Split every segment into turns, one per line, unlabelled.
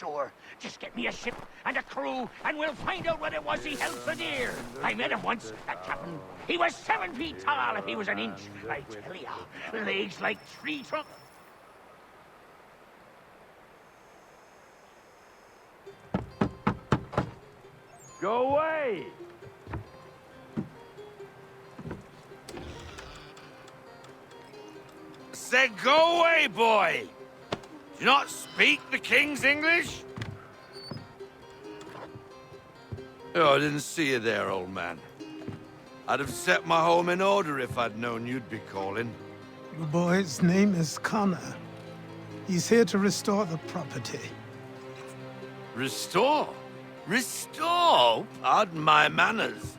sure. Just get me a ship and a crew, and we'll find out what it was he held for dear. I met him once, that captain. He was 7 feet tall if he was an inch. I tell ya, legs like tree trunk.
Go away!
Said go away, boy! Do you not speak the King's English? Oh, I didn't see you there, old man. I'd have set my home in order if I'd known you'd be calling.
The boy's name is Connor. He's here to restore the property.
Restore? Restore? Pardon my manners.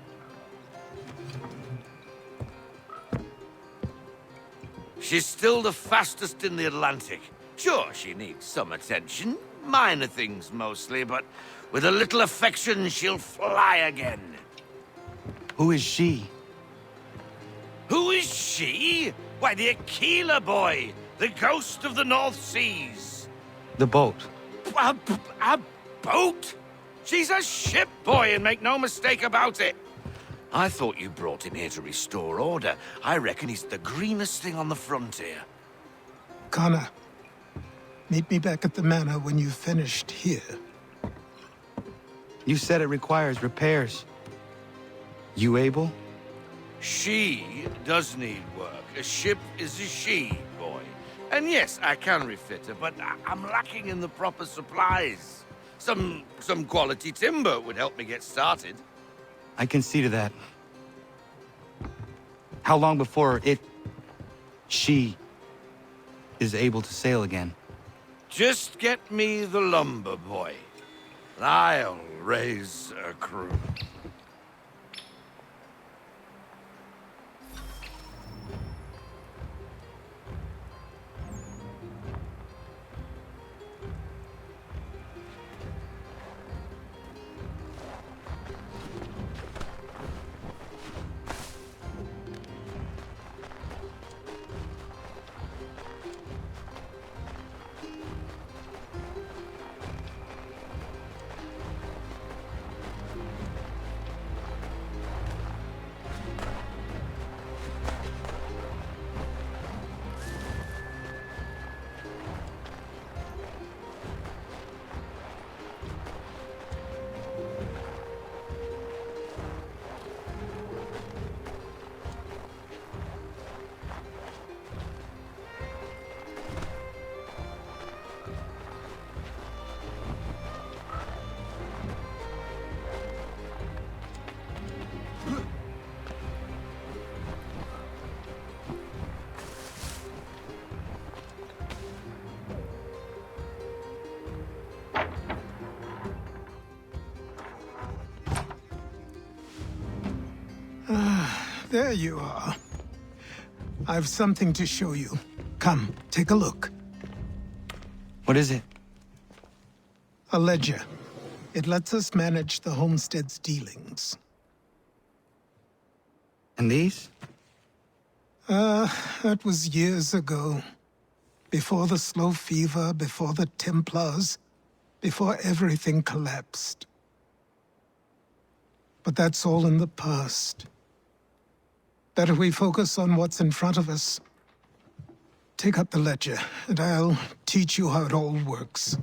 She's still the fastest in the Atlantic. Sure, she needs some attention. Minor things mostly, but with a little affection, she'll fly again.
Who is she?
Who is she? Why, the Aquila boy, the ghost of the North Seas.
The boat.
A boat? She's a ship, boy, and make no mistake about it. I thought you brought him here to restore order. I reckon he's the greenest thing on the frontier.
Connor, meet me back at the manor when you've finished here.
You said it requires repairs. You able?
She does need work. A ship is a she, boy. And yes, I can refit her, but I'm lacking in the proper supplies. Some quality timber would help me get started.
I can see to that. How long before she, is able to sail again?
Just get me the lumber, boy. I'll raise a crew.
There you are. I've something to show you. Come, take a look.
What is it?
A ledger. It lets us manage the homestead's dealings.
And these?
That was years ago. Before the slow fever, before the Templars, before everything collapsed. But that's all in the past. Better we focus on what's in front of us. Take up the ledger, and I'll teach you how it all works.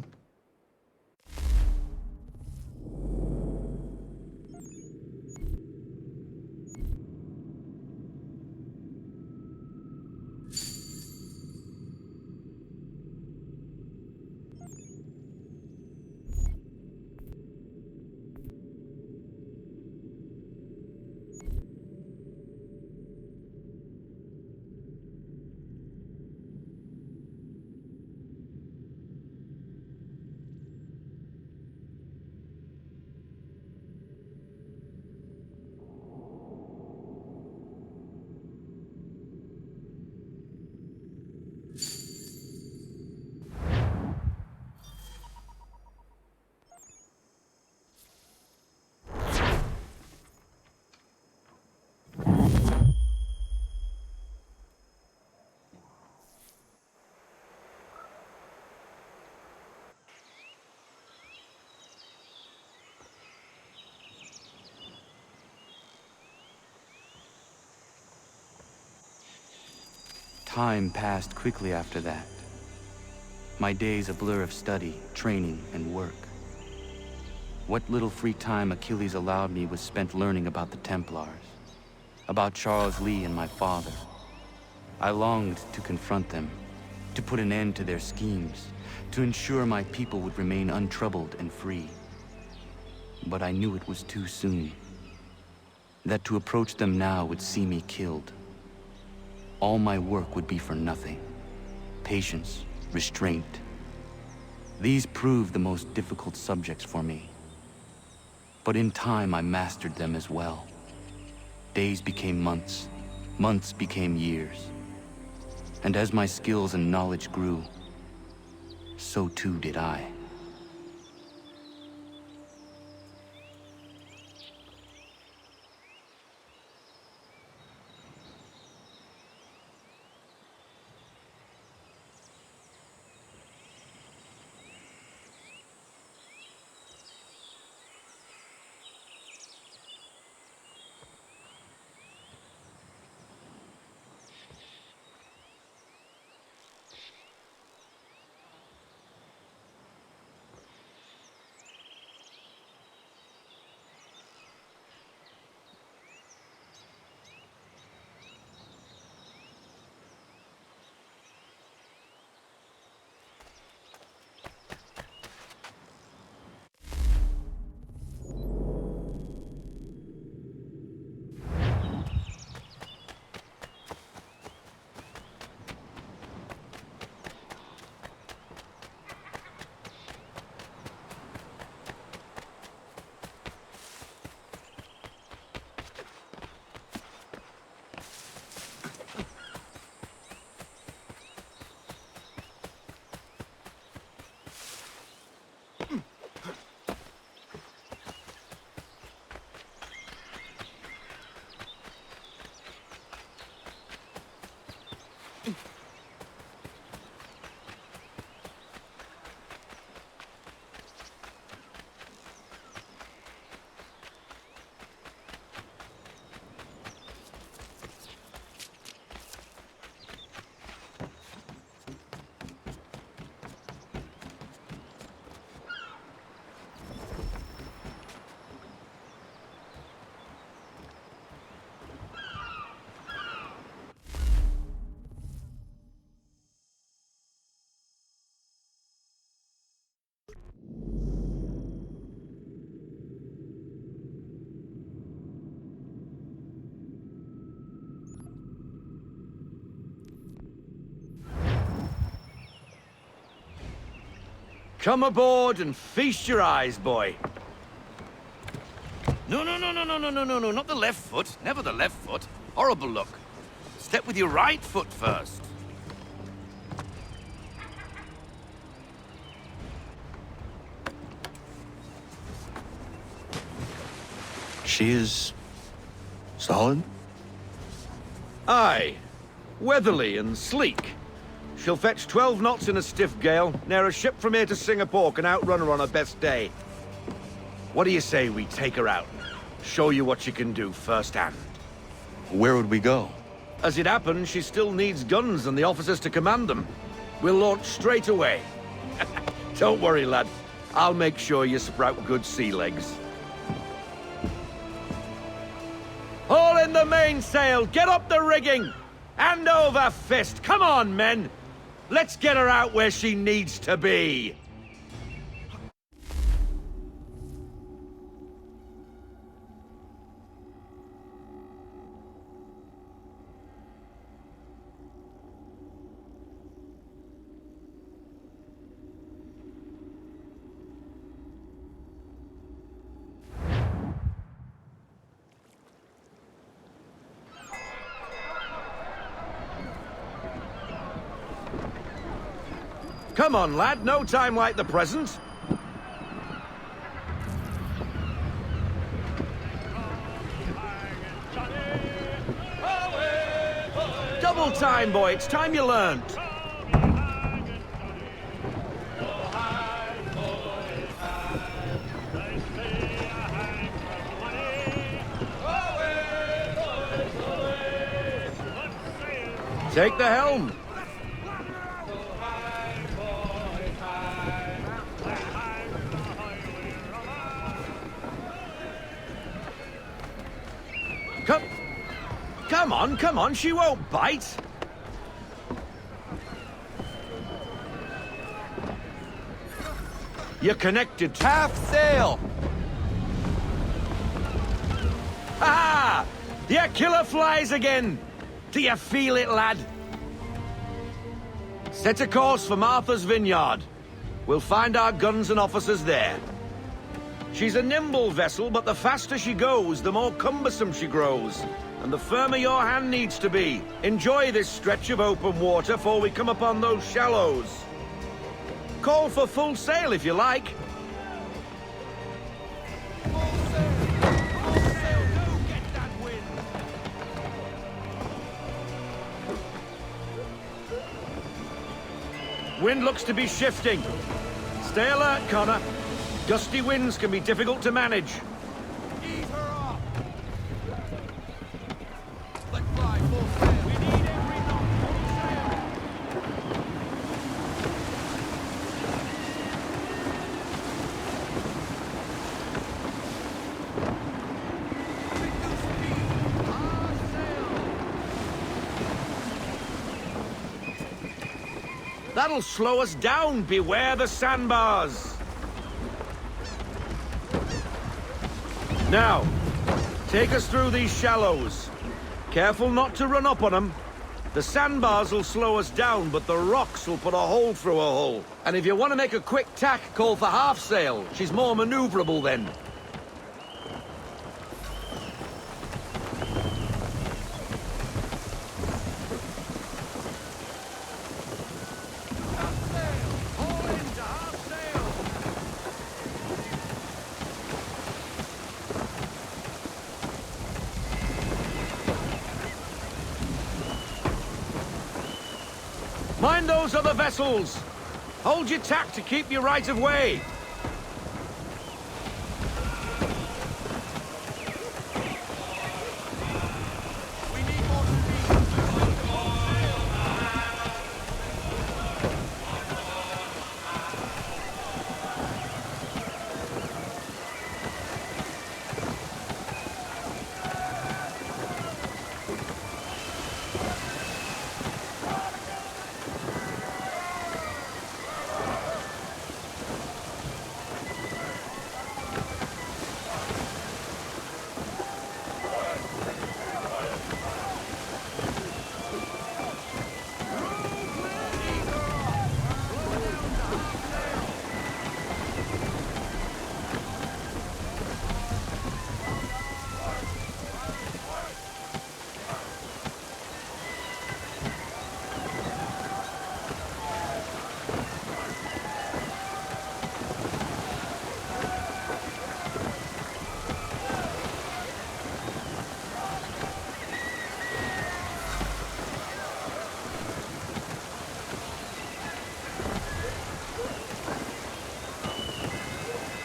Time passed quickly after that. My days a blur of study, training, and work. What little free time Achilles allowed me was spent learning about the Templars, about Charles Lee and my father. I longed to confront them, to put an end to their schemes, to ensure my people would remain untroubled and free. But I knew it was too soon, that to approach them now would see me killed. All my work would be for nothing. Patience, restraint. These proved the most difficult subjects for me. But in time, I mastered them as well. Days became months, months became years. And as my skills and knowledge grew, so too did I.
Come aboard and feast your eyes, boy. No, not the left foot. Never the left foot. Horrible look. Step with your right foot first.
She is solid?
Aye. Weatherly and sleek. She'll fetch 12 knots in a stiff gale, ne'er a ship from here to Singapore can outrun her on her best day. What do you say we take her out? Show you what she can do firsthand.
Where would we go?
As it happens, she still needs guns and the officers to command them. We'll launch straight away. Don't worry, lad. I'll make sure you sprout good sea legs. Haul in the mainsail! Get up the rigging! Hand over fist! Come on, men! Let's get her out where she needs to be! Come on, lad. No time like the present. Double time, boy. It's time you learned. Take the helm. Come on, she won't bite. You're connected. Half sail. Ah! Your killer flies again. Do you feel it, lad? Set a course for Martha's Vineyard. We'll find our guns and officers there. She's a nimble vessel, but the faster she goes, the more cumbersome she grows. And the firmer your hand needs to be. Enjoy this stretch of open water before we come upon those shallows. Call for full sail if you like. Wind looks to be shifting. Stay alert, Connor. Gusty winds can be difficult to manage. Ease her off. Let's fly full sail. We need every knot full sail. Reduce speed. Our sail. That'll slow us down. Beware the sandbars. Now, take us through these shallows. Careful not to run up on them. The sandbars will slow us down, but the rocks will put a hole through a hull. And if you want to make a quick tack, call for half sail. She's more maneuverable then. Mind those other vessels! Hold your tack to keep your right of way!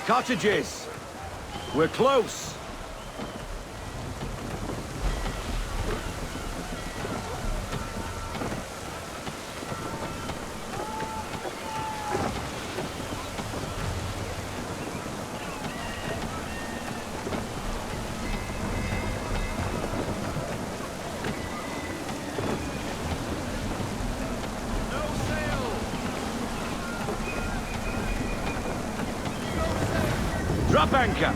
Cottages! We're close! Drop anchor.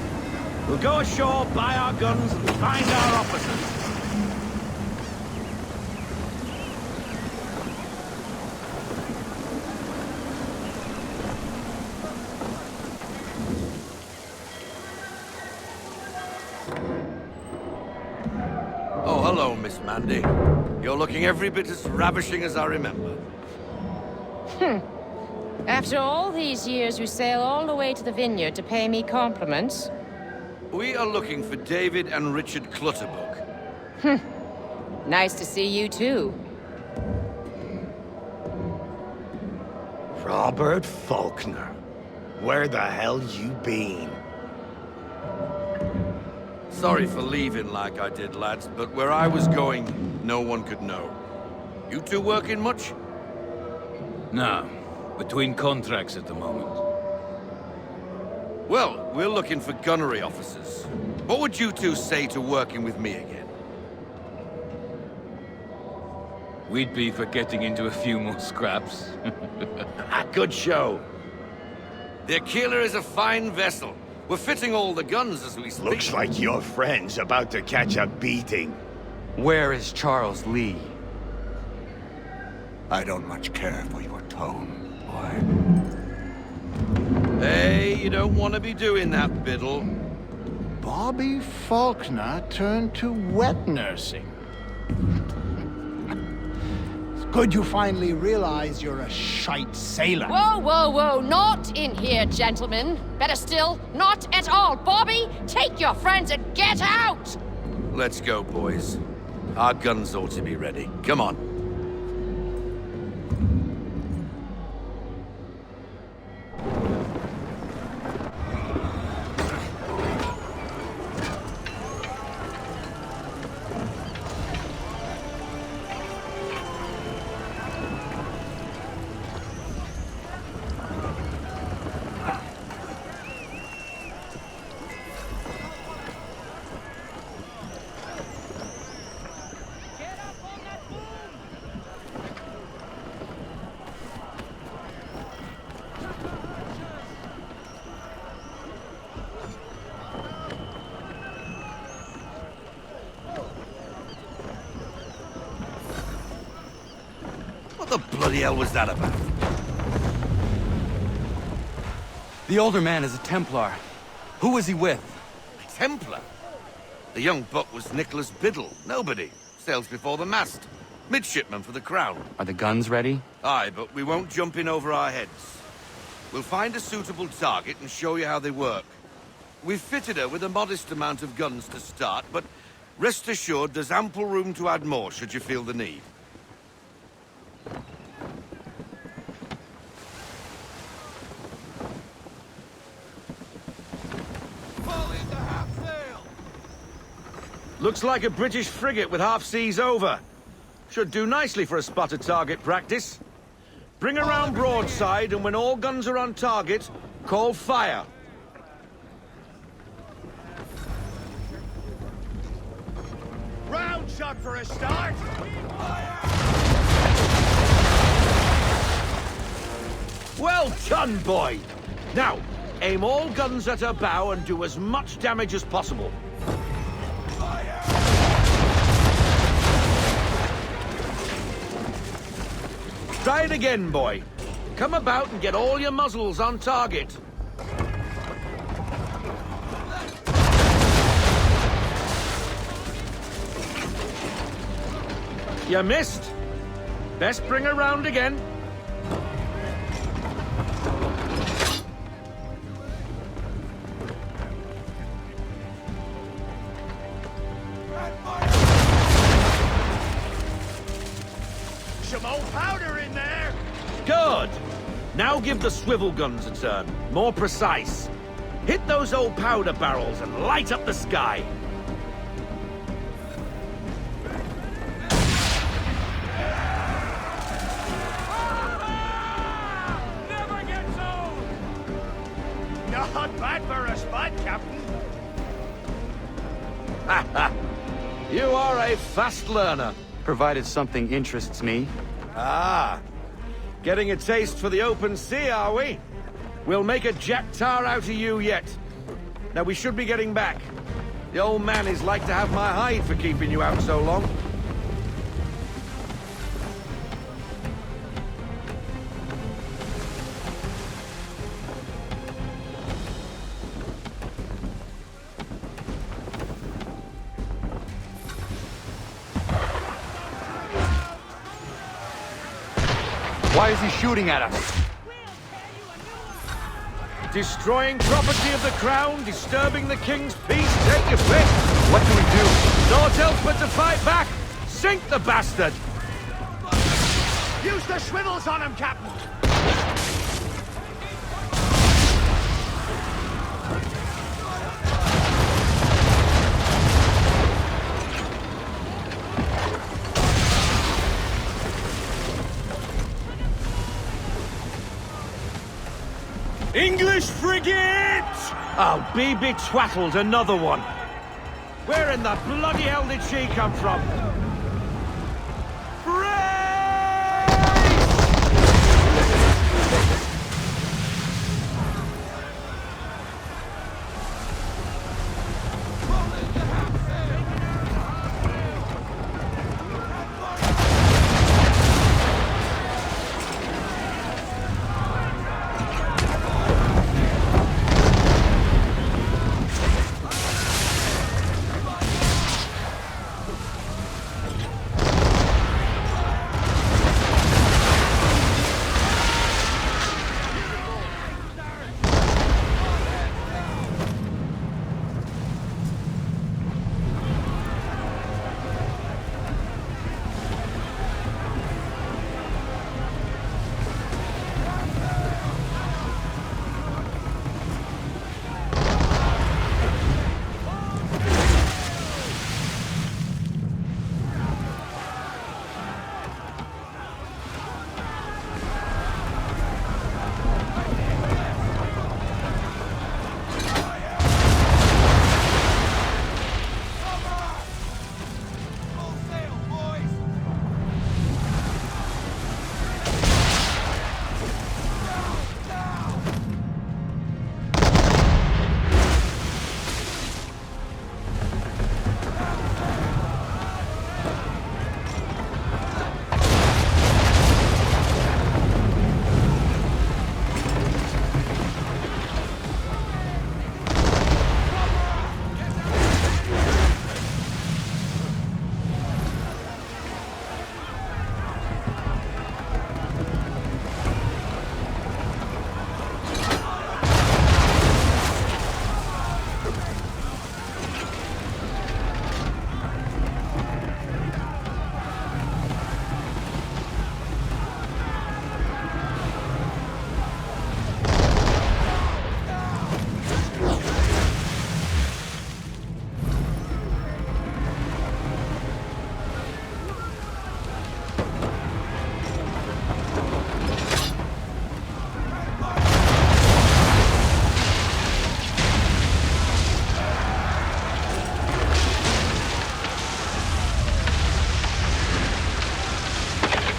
We'll go ashore, buy our guns, and find our officers. Oh, hello, Miss Mandy. You're looking every bit as ravishing as I remember.
After all these years, you sail all the way to the vineyard to pay me compliments?
We are looking for David and Richard Clutterbuck.
Nice to see you, too.
Robert Faulkner. Where the hell you been?
Sorry for leaving like I did, lads, but where I was going, no one could know. You two working much?
No. Between contracts at the moment.
Well, we're looking for gunnery officers. What would you two say to working with me again?
We'd be for getting into a few more scraps.
Good show.
The Aquila is a fine vessel. We're fitting all the guns as we speak.
Looks like your friend's about to catch a beating.
Where is Charles Lee?
I don't much care for your tone, boy.
Hey, you don't want to be doing that, Biddle.
Bobby Faulkner turned to wet nursing. It's good you finally realize you're a shite sailor.
Whoa, whoa, whoa, not in here, gentlemen. Better still, not at all. Bobby, take your friends and get out!
Let's go, boys. Our guns ought to be ready. Come on. What the bloody hell was that about?
The older man is a Templar. Who was he with?
A Templar? The young buck was Nicholas Biddle. Nobody. Sails before the mast. Midshipman for the Crown.
Are the guns ready?
Aye, but we won't jump in over our heads. We'll find a suitable target and show you how they work. We've fitted her with a modest amount of guns to start, but rest assured there's ample room to add more should you feel the need.
Looks like a British frigate with half seas over. Should do nicely for a spotted target practice. Bring around broadside, and when all guns are on target, call fire.
Round shot for a start.
Well done, boy. Now, aim all guns at her bow and do as much damage as possible. Try it again, boy. Come about and get all your muzzles on target. You missed. Best bring her round again.
Some old powder in there.
Good. Now give the swivel guns a turn. More precise. Hit those old powder barrels and light up the sky.
Never gets old!
Not bad for a spot, Captain.
You are a fast learner.
Provided something interests me.
Ah. Getting a taste for the open sea, are we? We'll make a jack tar out of you yet. Now we should be getting back. The old man is like to have my hide for keeping you out so long.
Why is he shooting at us?
Destroying property of the crown, disturbing the king's peace, take your pick.
What do we do?
Naught else but to fight back. Sink the bastard.
Use the swivels on him, Captain.
English frigate! I'll be betwattled, another one. Where in the bloody hell did she come from?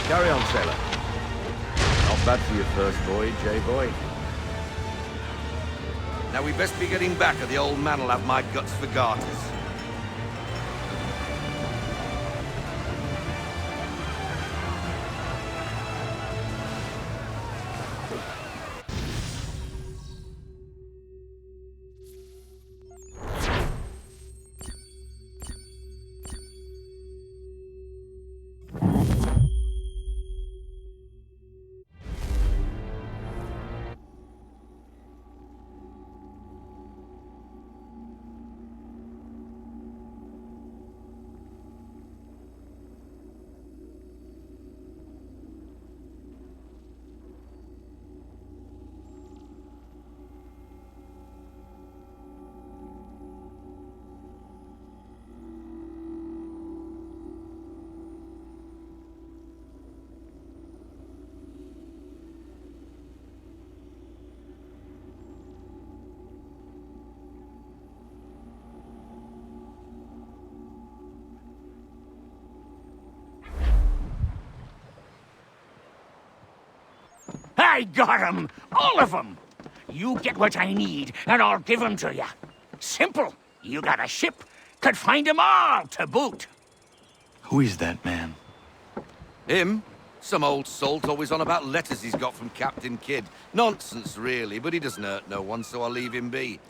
Carry on, sailor. Not bad for your first voyage, eh, boy?
Now we best be getting back, or the old man'll have my guts for garters.
I got 'em! All of 'em! You get what I need, and I'll give 'em to you. Simple. You got a ship, could find 'em all to boot.
Who is that man?
Him? Some old salt always on about letters he's got from Captain Kidd. Nonsense, really, but he doesn't hurt no one, so I'll leave him be.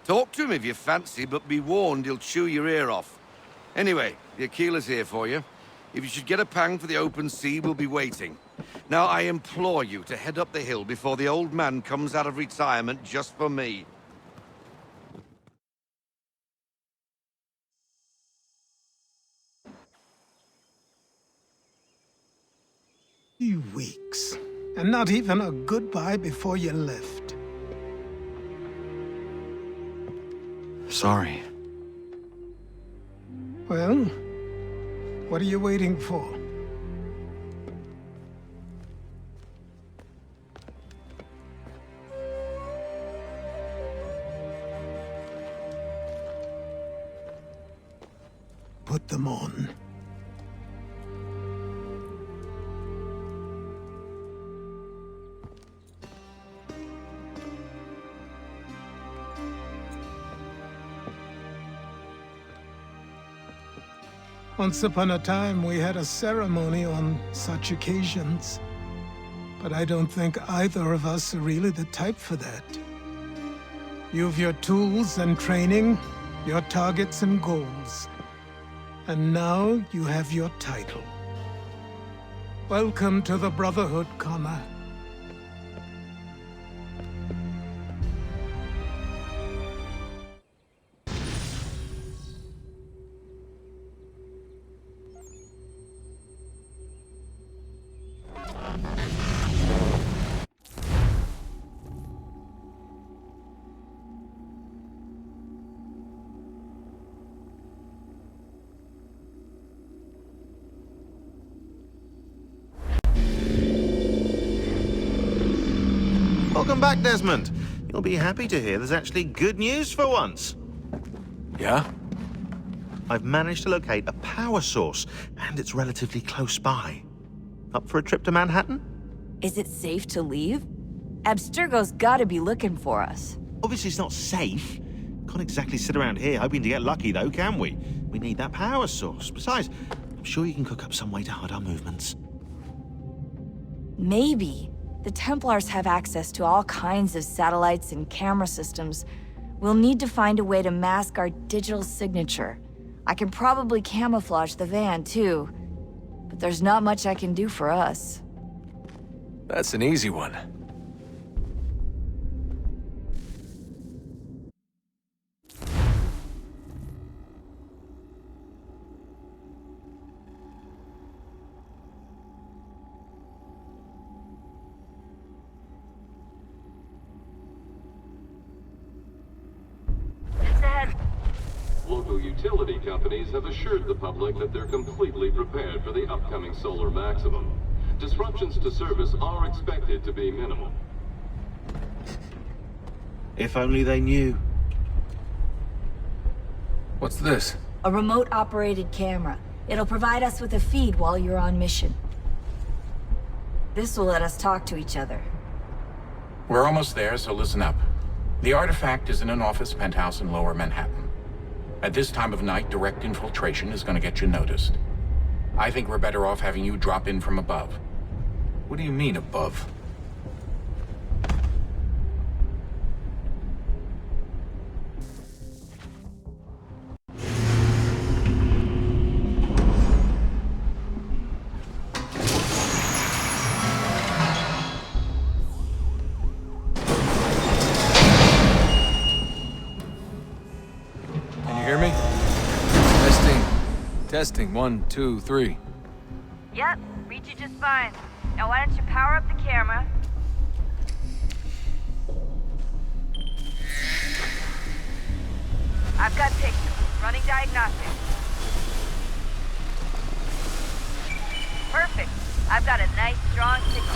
Talk to him if you fancy, but be warned he'll chew your ear off. Anyway, the Aquila's here for you. If you should get a pang for the open sea, we'll be waiting. Now, I implore you to head up the hill before the old man comes out of retirement just for me.
3 weeks, and not even a goodbye before you left.
Sorry.
Well, what are you waiting for? put them on. Once upon a time, we had a ceremony on such occasions. But I don't think either of us are really the type for that. You've your tools and training, your targets and goals. And now you have your title. Welcome to the Brotherhood, Connor.
Welcome back, Desmond. You'll be happy to hear there's actually good news for once.
Yeah?
I've managed to locate a power source, and it's relatively close by. Up for a trip to Manhattan?
Is it safe to leave? Abstergo's gotta be looking for us.
Obviously it's not safe. Can't exactly sit around here hoping to get lucky, though, can we? We need that power source. Besides, I'm sure you can cook up some way to hide our movements.
Maybe. The Templars have access to all kinds of satellites and camera systems. We'll need to find a way to mask our digital signature. I can probably camouflage the van, too. But there's not much I can do for us.
That's an easy one.
Local utility companies have assured the public that they're completely prepared for the upcoming solar maximum. Disruptions to service are expected to be minimal.
If only they knew.
What's this?
A remote-operated camera. It'll provide us with a feed while you're on mission. This will let us talk to each other.
We're almost there, so listen up. The artifact is in an office penthouse in Lower Manhattan. At this time of night, direct infiltration is going to get you noticed. I think we're better off having you drop in from above.
What do you mean, above? Testing, 1, 2, 3.
Yep, read you just fine. Now why don't you power up the camera? I've got pictures. Running diagnostics. Perfect. I've got a nice, strong signal.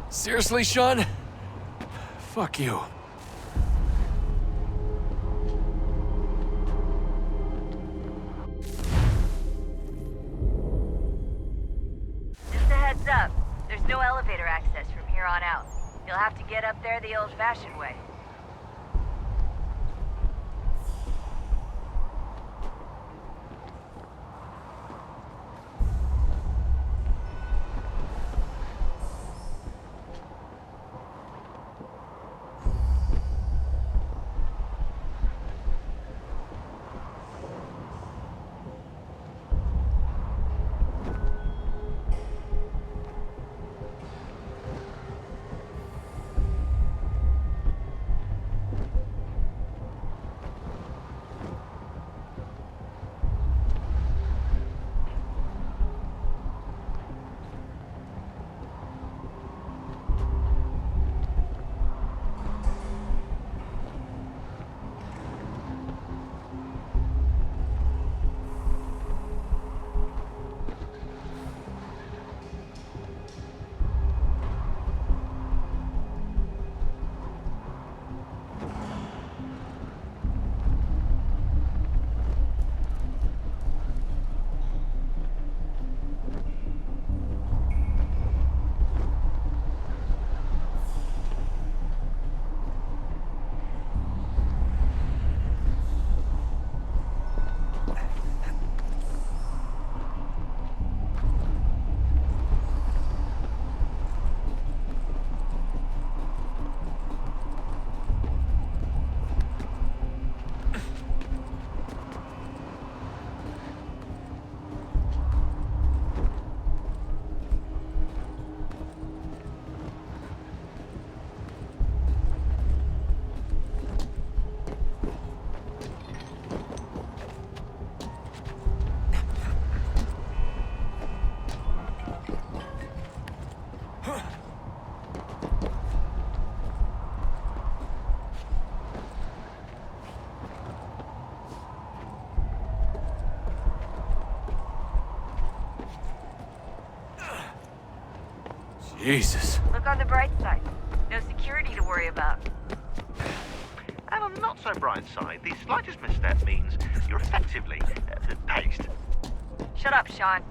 Seriously, Sean? Fuck you.
Just a heads up, there's no elevator access from here on out. You'll have to get up there the old-fashioned way.
Jesus.
Look on the bright side. No security to worry about.
And on the not so bright side, the slightest misstep means you're effectively paced.
Shut up, Sean.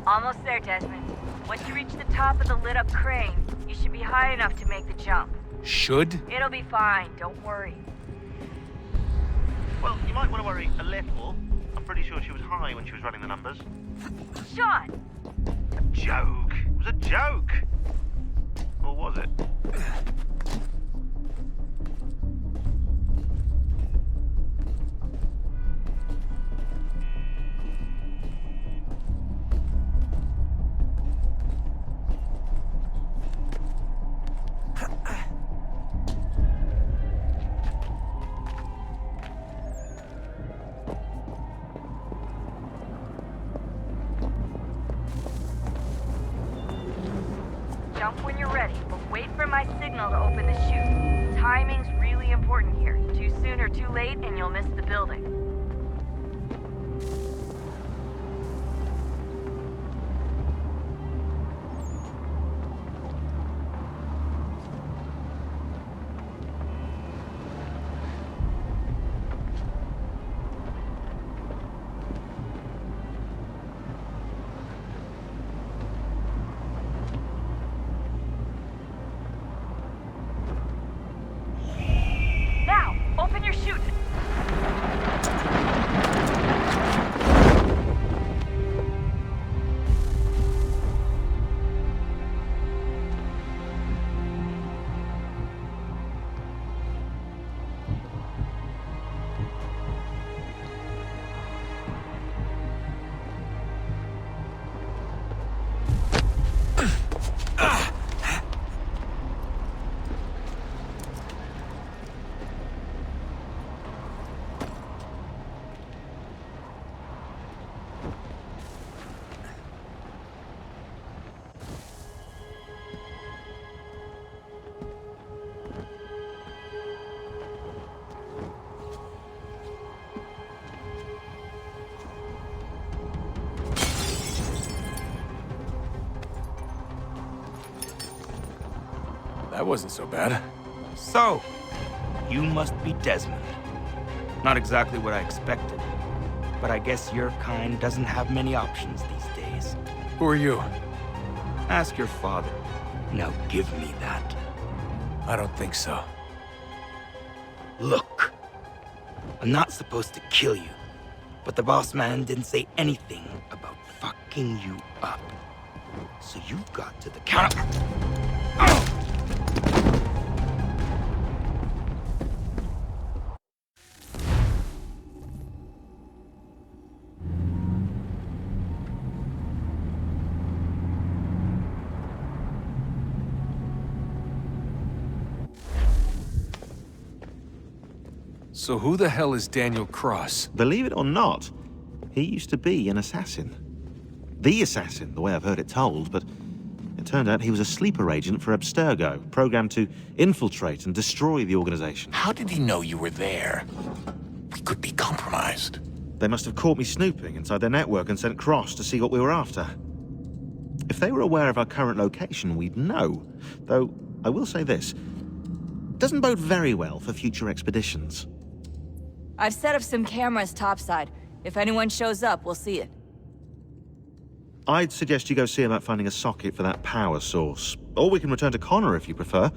Almost there, Desmond. Once you reach the top of the lit-up crane, you should be high enough to make the jump.
Should?
It'll be fine, don't worry.
Well, you might want to worry a little. I'm pretty sure she was high when she was running the numbers.
Sean!
A joke. It was a joke. Or was it?
Jump when you're ready, but wait for my signal to open the chute. Timing's really important here. Too soon or too late, and you'll miss the building. Open your chute!
that wasn't so bad.
So, you must be Desmond. Not exactly what I expected, but I guess your kind doesn't have many options these days.
Who are you?
Ask your father. Now give me that.
I don't think so.
Look, I'm not supposed to kill you, but the boss man didn't say anything about fucking you up. So you got to the counter.
So who the hell is Daniel Cross?
Believe it or not, he used to be an assassin. The assassin, the way I've heard it told, but it turned out he was a sleeper agent for Abstergo, programmed to infiltrate and destroy the organization.
How did he know you were there? We could be compromised.
They must have caught me snooping inside their network and sent Cross to see what we were after. If they were aware of our current location, we'd know. Though, I will say this, doesn't bode very well for future expeditions.
I've set up some cameras topside. If anyone shows up, we'll see it.
I'd suggest you go see about finding a socket for that power source. Or we can return to Connor if you prefer.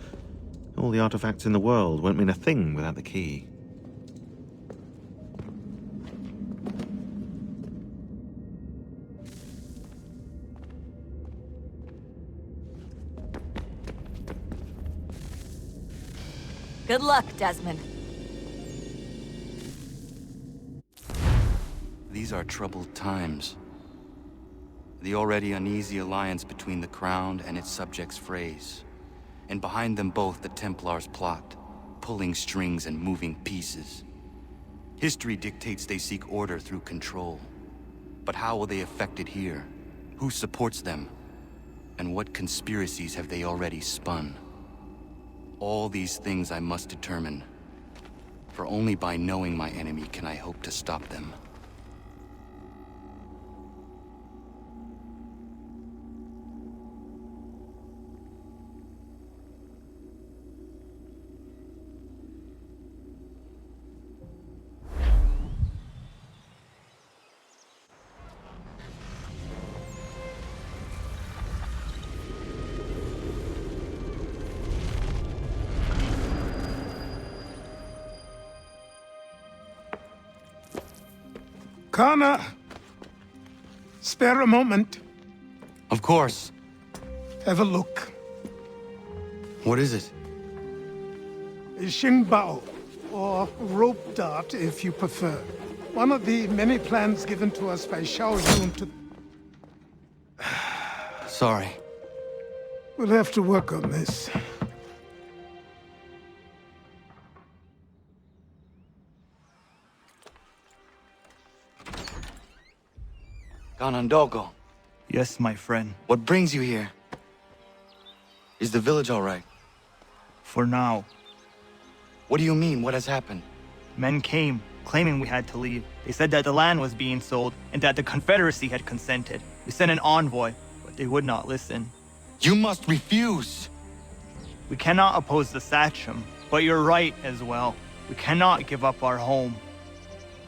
All the artifacts in the world won't mean a thing without the key.
Good luck, Desmond.
These are troubled times. The already uneasy alliance between the Crown and its subjects frays. And behind them both the Templars plot, pulling strings and moving pieces. History dictates they seek order through control. But how will they affect it here? Who supports them? And what conspiracies have they already spun? All these things I must determine. For only by knowing my enemy can I hope to stop them.
Connor, spare a moment.
Of course.
Have a look.
What is it?
Xingbao, or rope dart if you prefer. One of the many plans given to us by Xiao Yun to...
Sorry.
We'll have to work on this.
Ganondogo,
Yes, my friend.
what brings you here? Is the village all right?
For now.
What do you mean? What has happened?
Men came, claiming we had to leave. They said that the land was being sold, and that the Confederacy had consented. We sent an envoy, but they would not listen.
You must refuse!
We cannot oppose the Sachem, but you're right as well. We cannot give up our home.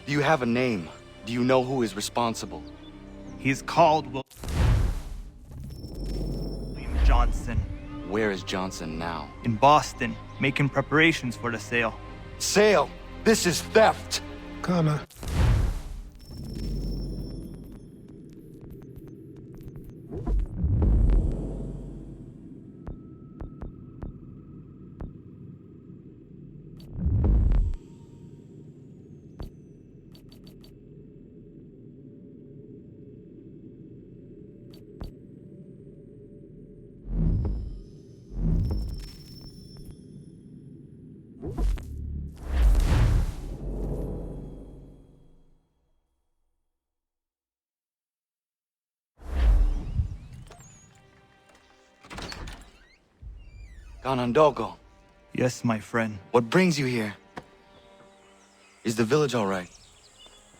Do you have a name? Do you know who is responsible?
He's called William Johnson.
Where is Johnson now?
In Boston, making preparations for the sale.
Sale! This is theft!
Connor.
Ganondogo,
Yes, my friend.
what brings you here? Is the village all right?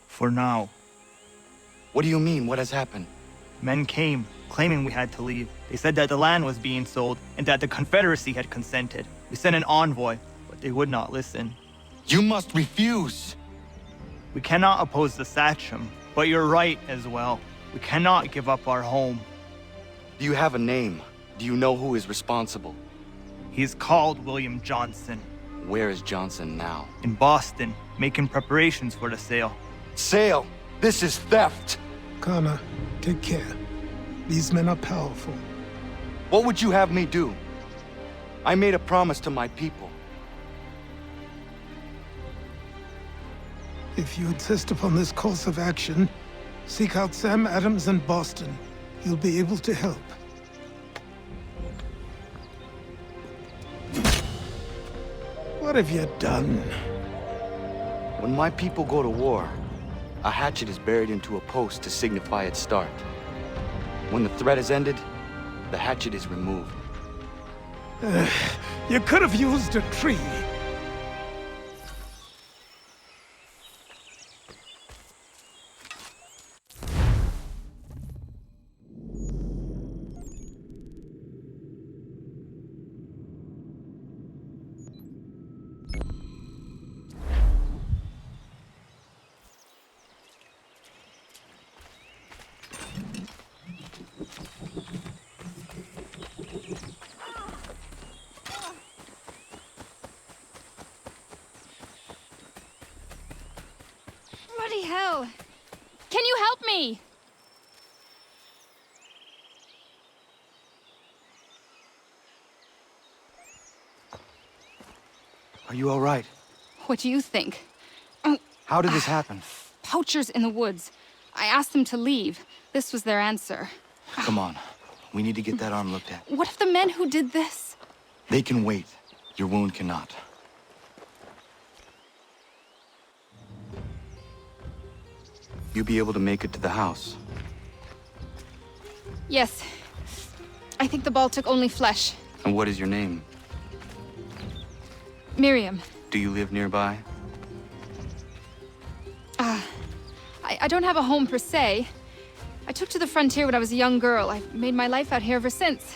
For now.
What do you mean? What has happened?
Men came, claiming we had to leave. They said that the land was being sold and that the Confederacy had consented. We sent an envoy, but they would not listen.
You must refuse.
We cannot oppose the Sachem, but you're right as well. We cannot give up our home.
Do you have a name? Do you know who is responsible?
He's called William Johnson.
Where is Johnson now?
In Boston, making preparations for the sale.
Sale! This is theft!
Connor, take care. These men are powerful.
What would you have me do? I made a promise to my people.
If you insist upon this course of action, seek out Sam Adams in Boston. He'll be able to help. What have you done?
When my people go to war, a hatchet is buried into a post to signify its start. When the threat is ended, the hatchet is removed.
You could have used a tree.
Bloody hell! Can you help me?
Are you all right?
What do you think?
How did this happen?
Poachers in the woods. I asked them to leave. This was their answer.
Come on. We need to get that arm looked at.
What if the men who did this?
They can wait. Your wound cannot. You'll be able to make it to the house.
Yes. I think the ball took only flesh.
And what is your name?
Miriam.
Do you live nearby?
I don't have a home per se. I took to the frontier when I was a young girl. I've made my life out here ever since.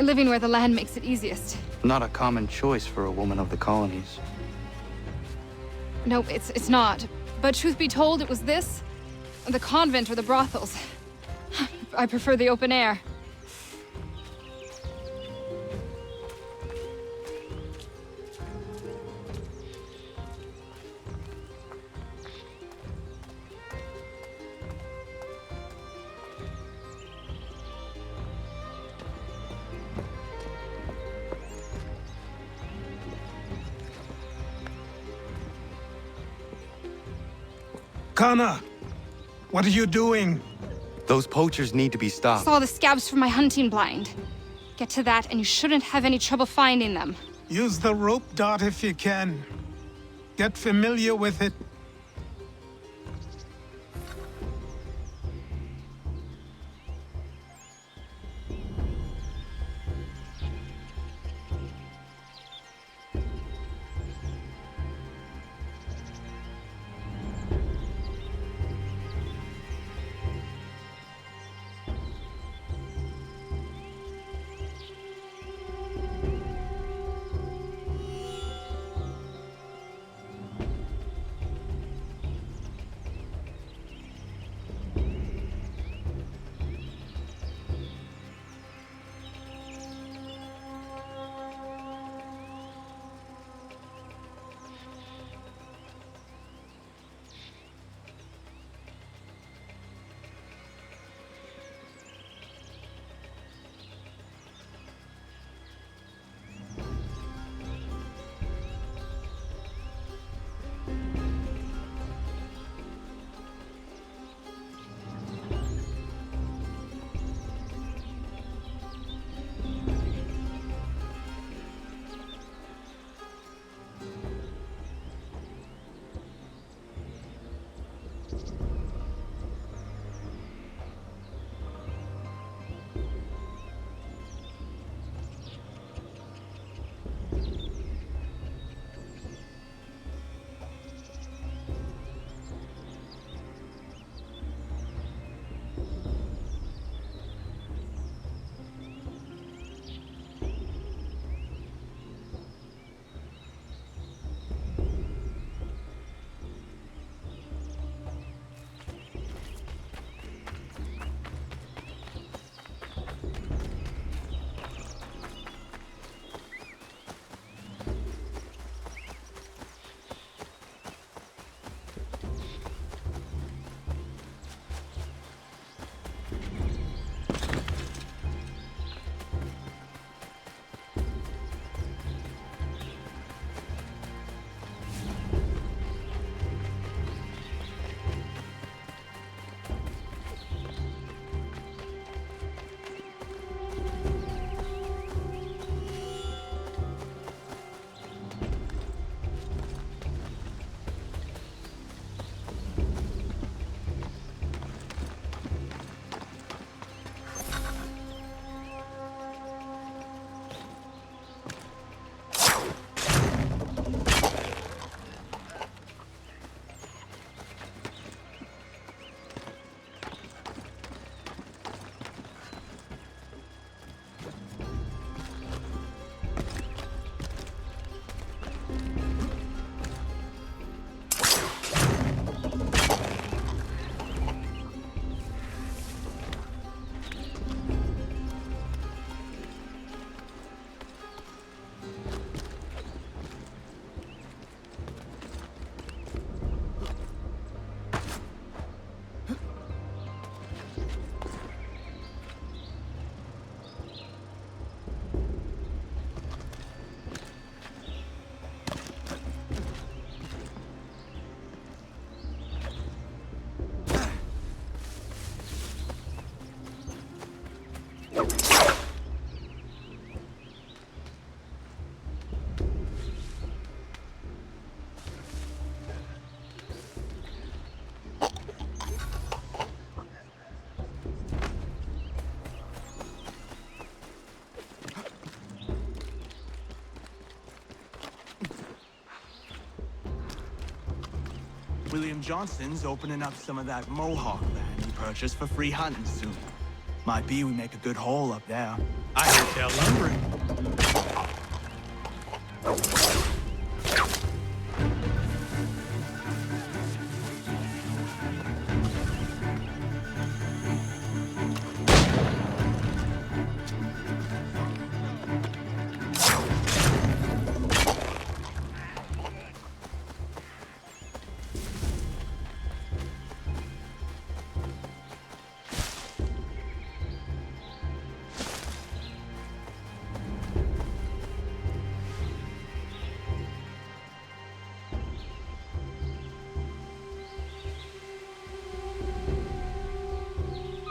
Living where the land makes it easiest.
Not a common choice for a woman of the colonies.
No, it's not. But truth be told, it was this, the convent or the brothels. I prefer the open air.
Connor, what are you doing?
Those poachers need to be stopped.
Saw the scabs from my hunting blind. Get to that and you shouldn't have any trouble finding them.
Use the rope dart if you can. Get familiar with it.
William Johnson's opening up some of that Mohawk land he purchased for free hunting soon. Might be we make a good haul up there. I heard they're lumbering.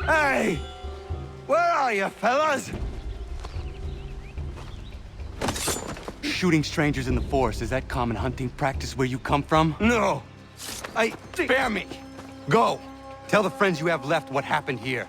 Hey! Where are you, fellas? Shooting strangers in the forest, is that common hunting practice where you come from? No! Spare me! Go! Tell the friends you have left what happened here.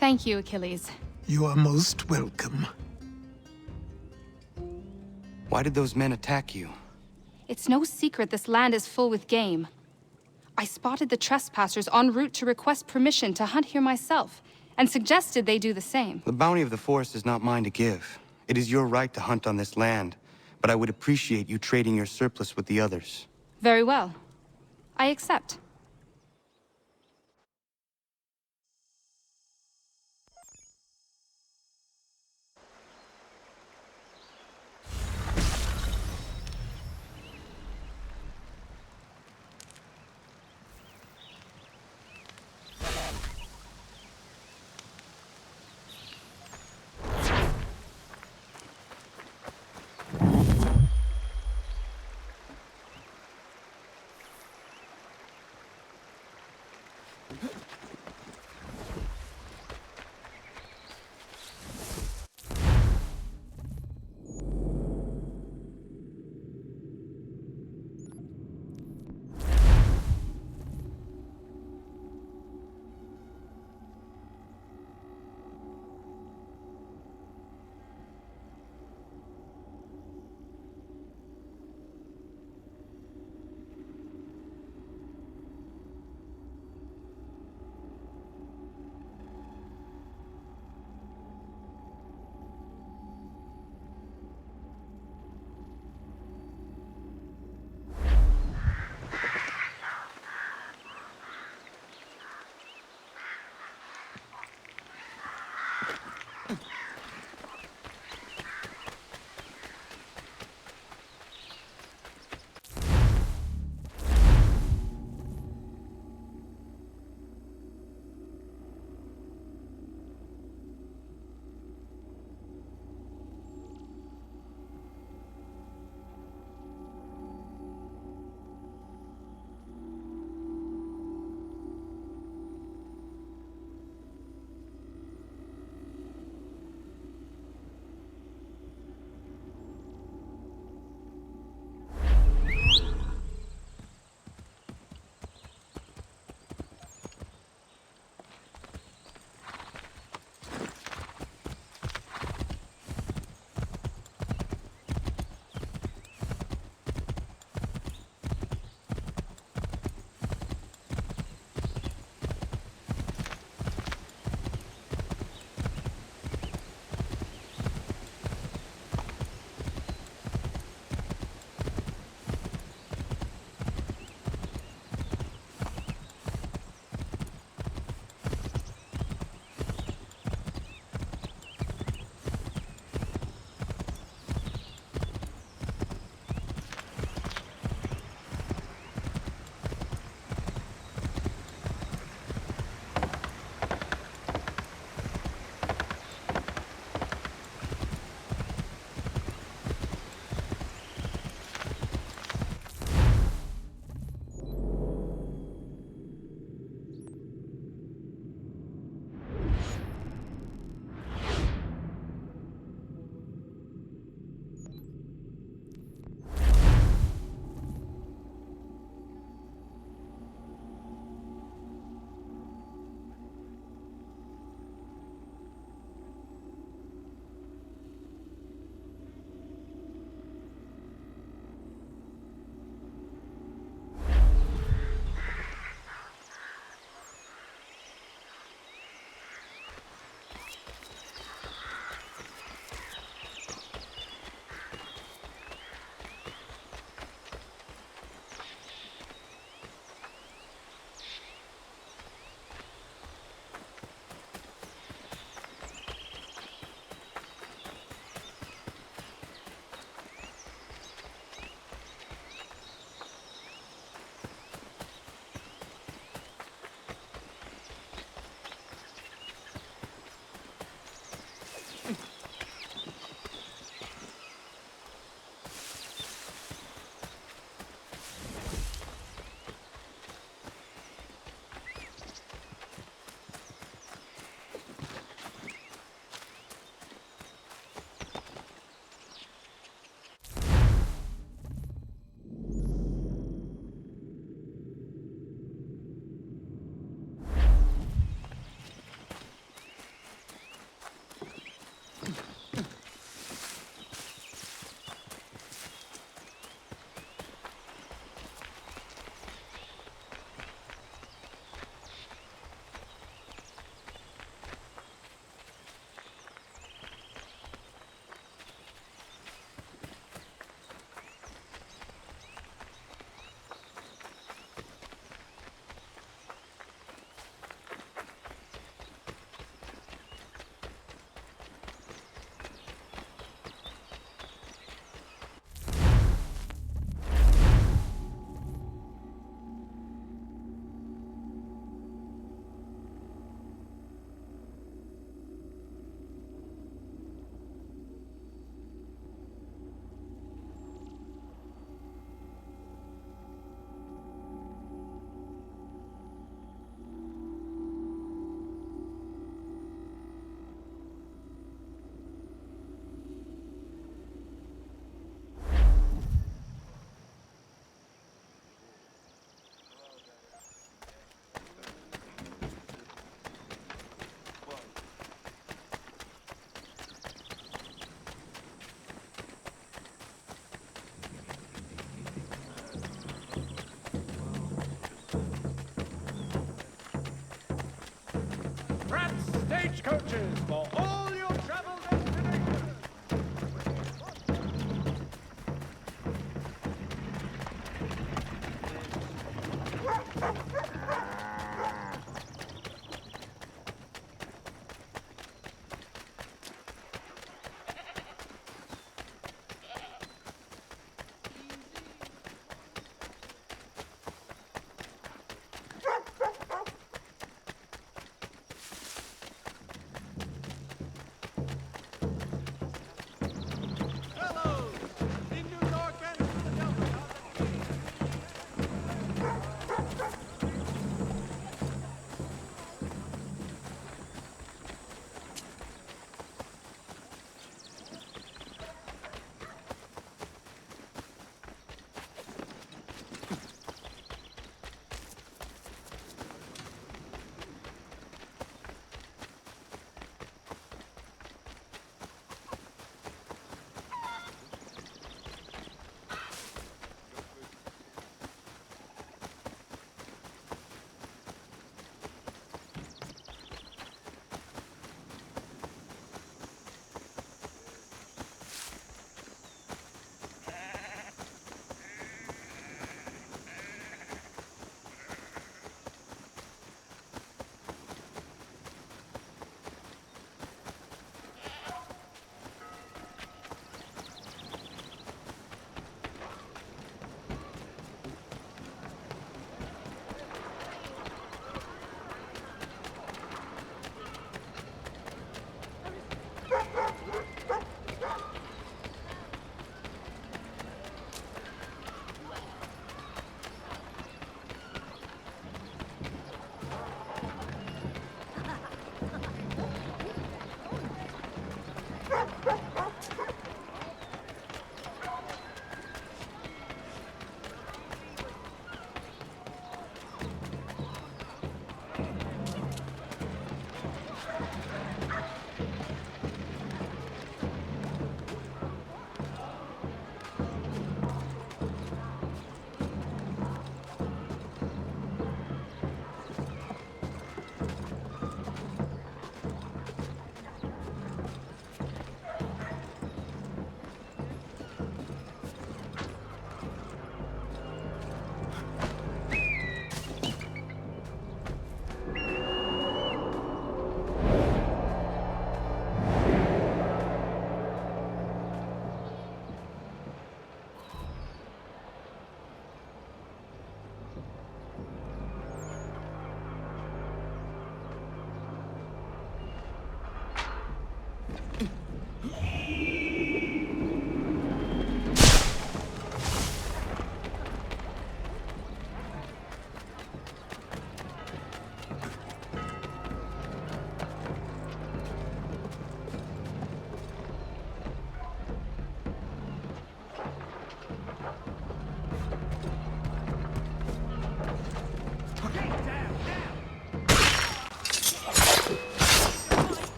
Thank you, Achilles.
You are most welcome.
Why did those men attack you?
It's no secret this land is full with game. I spotted the trespassers en route to request permission to hunt here myself, and suggested they do the same.
The bounty of the forest is not mine to give. It is your right to hunt on this land, but I would appreciate you trading your surplus with the others.
Very well. I accept.
Stagecoaches for all your travel destinations.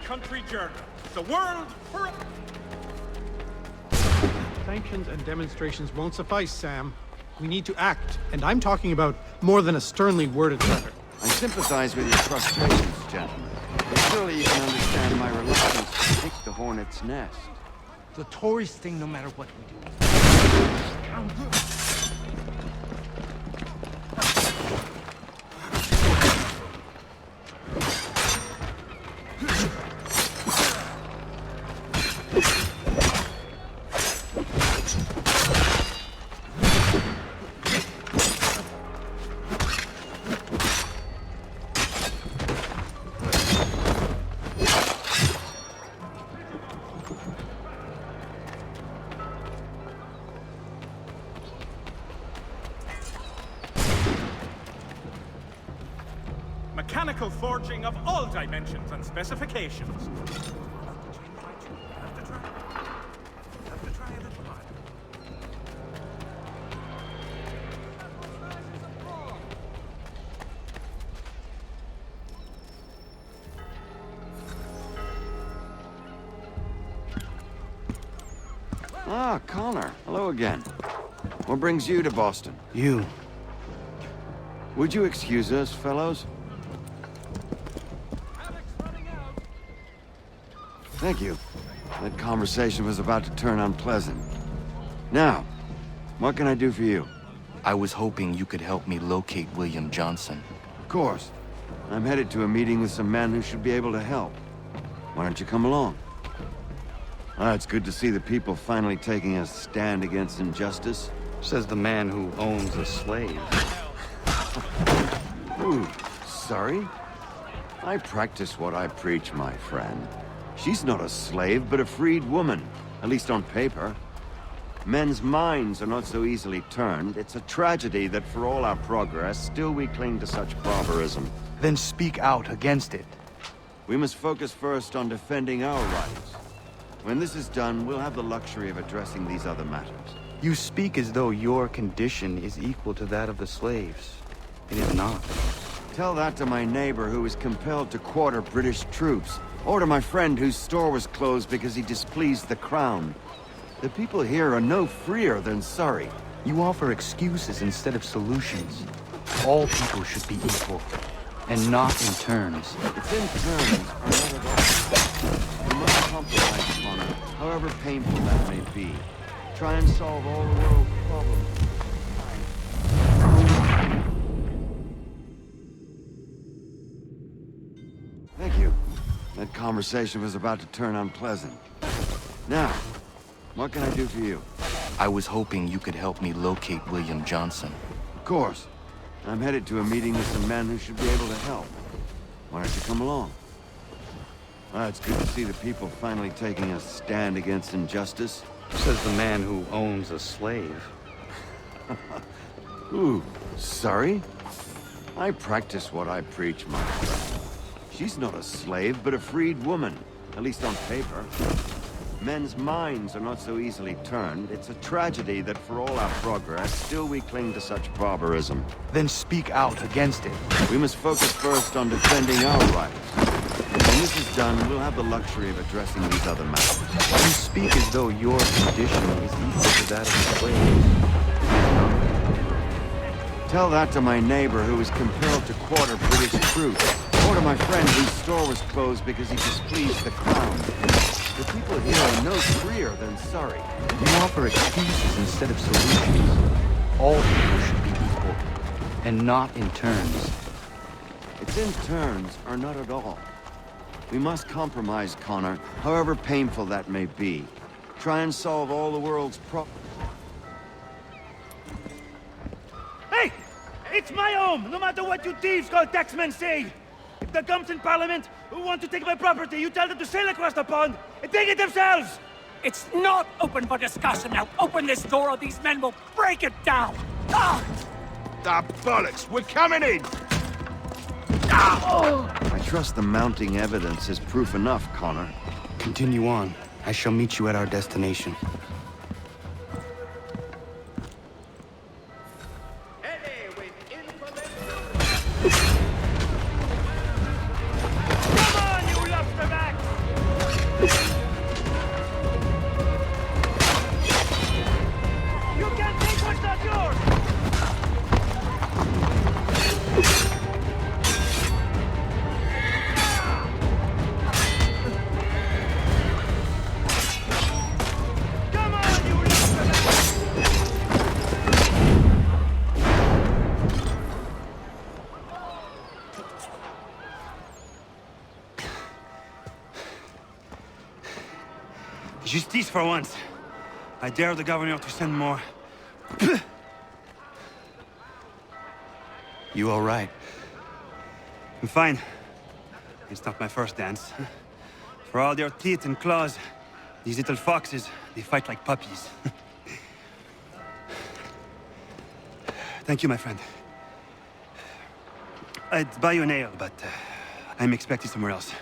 Country Journal. The world for...
Sanctions and demonstrations won't suffice, Sam. We need to act, and I'm talking about more than a sternly worded letter.
I sympathize with your frustrations, gentlemen. But surely you can understand my reluctance to pick the hornet's nest.
The Tories thing no matter what we do.
Mechanical forging of all dimensions and specifications.
Ah, Connor. Hello again.
What brings you to Boston?
You.
Would you excuse us, fellows? Thank you. That conversation was about to turn unpleasant. Now, what can I do for you?
I was hoping you could help me locate William Johnson.
Of course. I'm headed to a meeting with some men who should be able to help. Why don't you come along? It's good to see the people finally taking a stand against injustice.
Says the man who owns a slave.
Ooh, sorry? I practice what I preach, my friend. She's not a slave, but a freed woman. At least on paper. Men's minds are not so easily turned. It's a tragedy that for all our progress, still we cling to such barbarism.
Then speak out against it.
We must focus first on defending our rights. When this is done, we'll have the luxury of addressing these other matters.
You speak as though your condition is equal to that of the slaves. It is not.
Tell that to my neighbor who was compelled to quarter British troops, or to my friend whose store was closed because he displeased the crown. The people here are no freer than Surrey.
You offer excuses instead of solutions. All people should be equal, and not in turns.
It's in turns, or not at all. We must compromise, Connor, however painful that may be. Try and solve all the world's problems. Thank you. That conversation was about to turn unpleasant. Now, what can I do for you?
I was hoping you could help me locate William Johnson.
Of course. I'm headed to a meeting with some men who should be able to help. Why don't you come along? It's good to see the people finally taking a stand against injustice.
Says the man who owns a slave.
Ooh, sorry? I practice what I preach, my friend. She's not a slave, but a freed woman. At least on paper. Men's minds are not so easily turned. It's a tragedy that for all our progress, still we cling to such barbarism.
Then speak out against it.
We must focus first on defending our rights. When this is done, we'll have the luxury of addressing these other matters.
You speak as though your condition is equal to that of the slaves.
Tell that to my neighbor who was compelled to quarter British troops, or to my friend whose store was closed because he displeased the crown. The people here are no freer than Surrey.
You offer excuses instead of solutions. All people should be equal, and not in turns.
It's in turns, or not at all. We must compromise, Connor, however painful that may be. Try and solve all the world's problems.
Hey! It's my home, no matter what you thieves called taxmen say! If the gums in Parliament who want to take my property, you tell them to sail across the pond and take it themselves!
It's not open for discussion now. Open this door or these men will break it down. Ah!
Ah, bollocks! We're coming in! Ah! Oh! I trust the mounting evidence is proof enough, Connor.
Continue on. I shall meet you at our destination.
Justice for once. I dare the governor to send more.
You all right?
I'm fine. It's not my first dance. For all their teeth and claws, these little foxes, they fight like puppies. Thank you, my friend. I'd buy you an ale, but I'm expected somewhere else.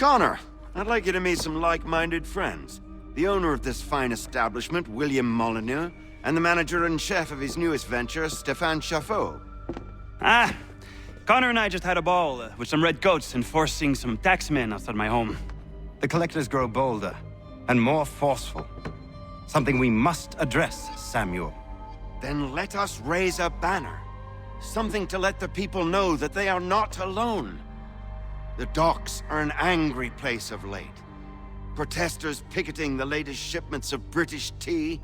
Connor, I'd like you to meet some like-minded friends. The owner of this fine establishment, William Molyneux, and the manager and chef of his newest venture, Stéphane Chaffeau.
Ah, Connor and I just had a ball with some red coats enforcing some taxmen outside my home.
The collectors grow bolder and more forceful. Something we must address, Samuel.
Then let us raise a banner. Something to let the people know that they are not alone. The docks are an angry place of late. Protesters picketing the latest shipments of British tea.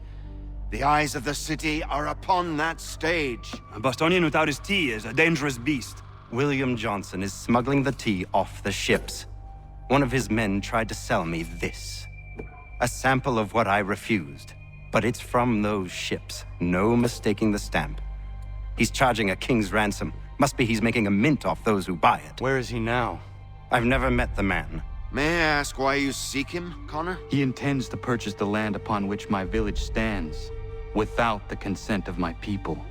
The eyes of the city are upon that stage.
A Bostonian without his tea is a dangerous beast.
William Johnson is smuggling the tea off the ships. One of his men tried to sell me this. A sample of what I refused. But it's from those ships. No mistaking the stamp. He's charging a king's ransom. Must be he's making a mint off those who buy it.
Where is he now?
I've never met the man.
May I ask why you seek him, Connor?
He intends to purchase the land upon which my village stands, without the consent of my people.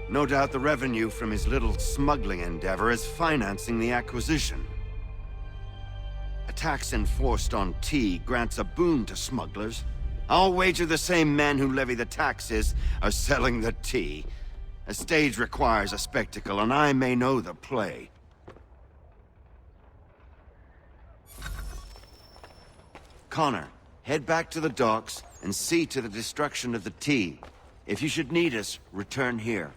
No doubt the revenue from his little smuggling endeavor is financing the acquisition. A tax enforced on tea grants a boon to smugglers. I'll wager the same men who levy the taxes are selling the tea. A stage requires a spectacle, and I may know the play. Connor, head back to the docks and see to the destruction of the tea. If you should need us, return here.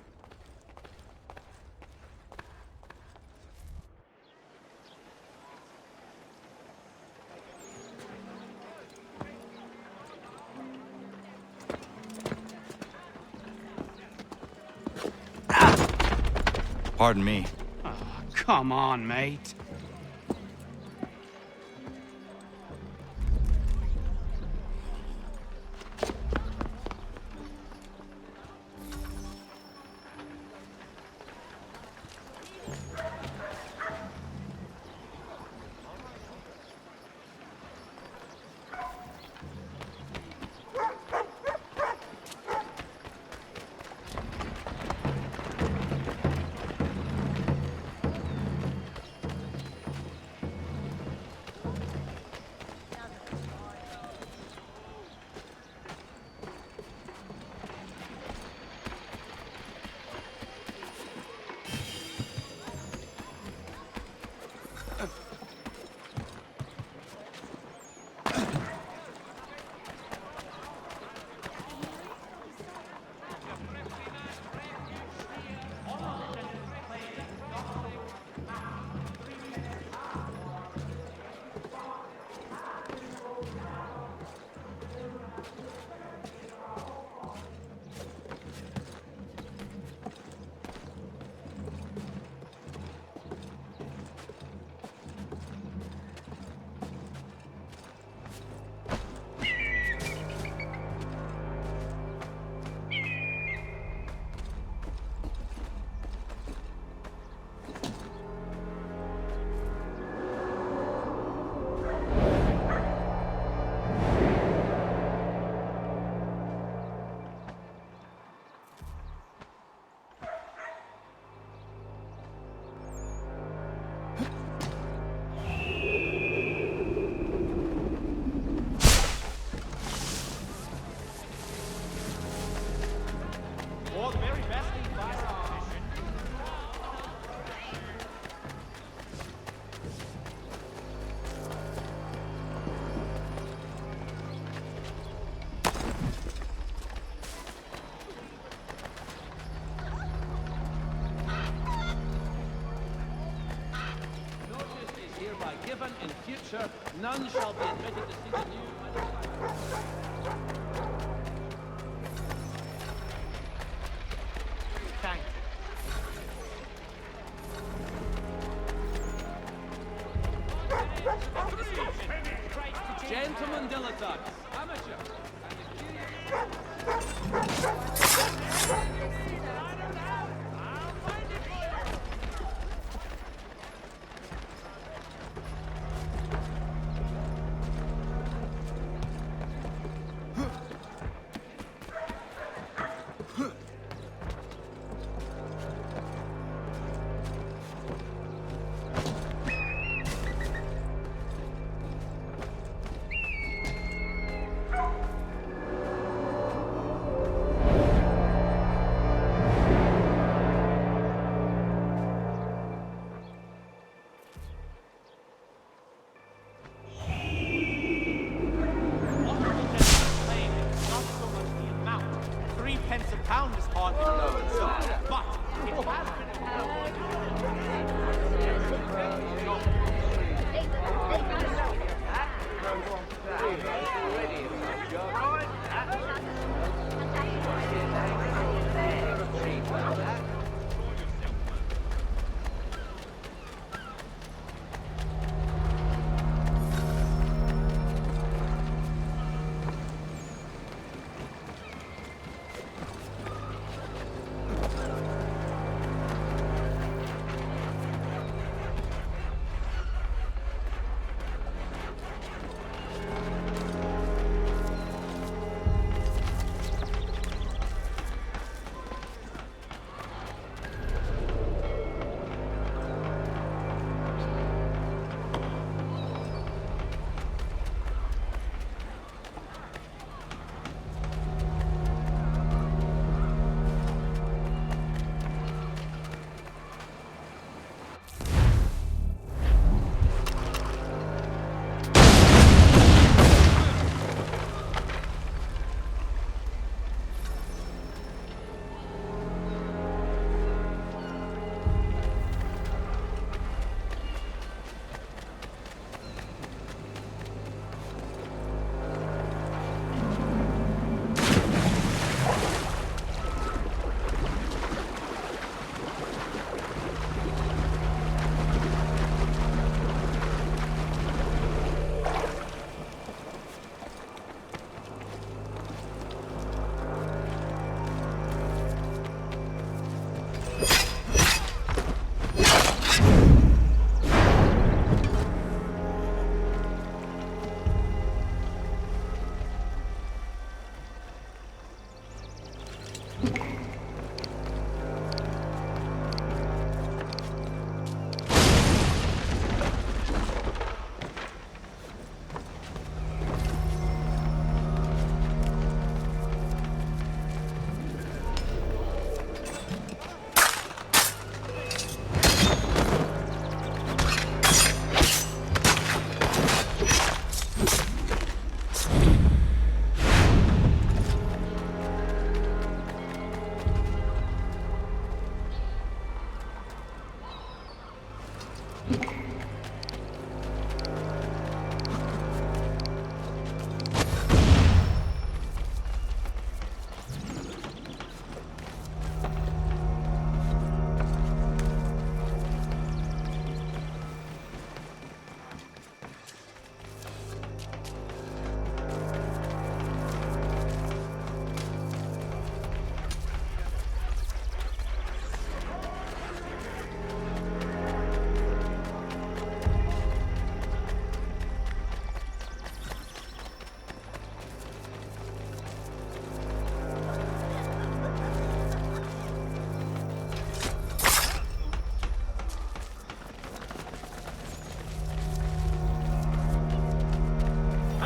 Pardon me.
Oh, come on, mate.
In future, none shall be admitted to see the new. Thank you. Gentlemen dilettantes, amateur.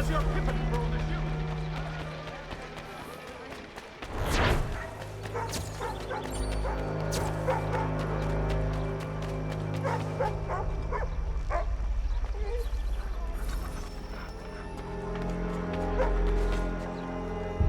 as your Pippin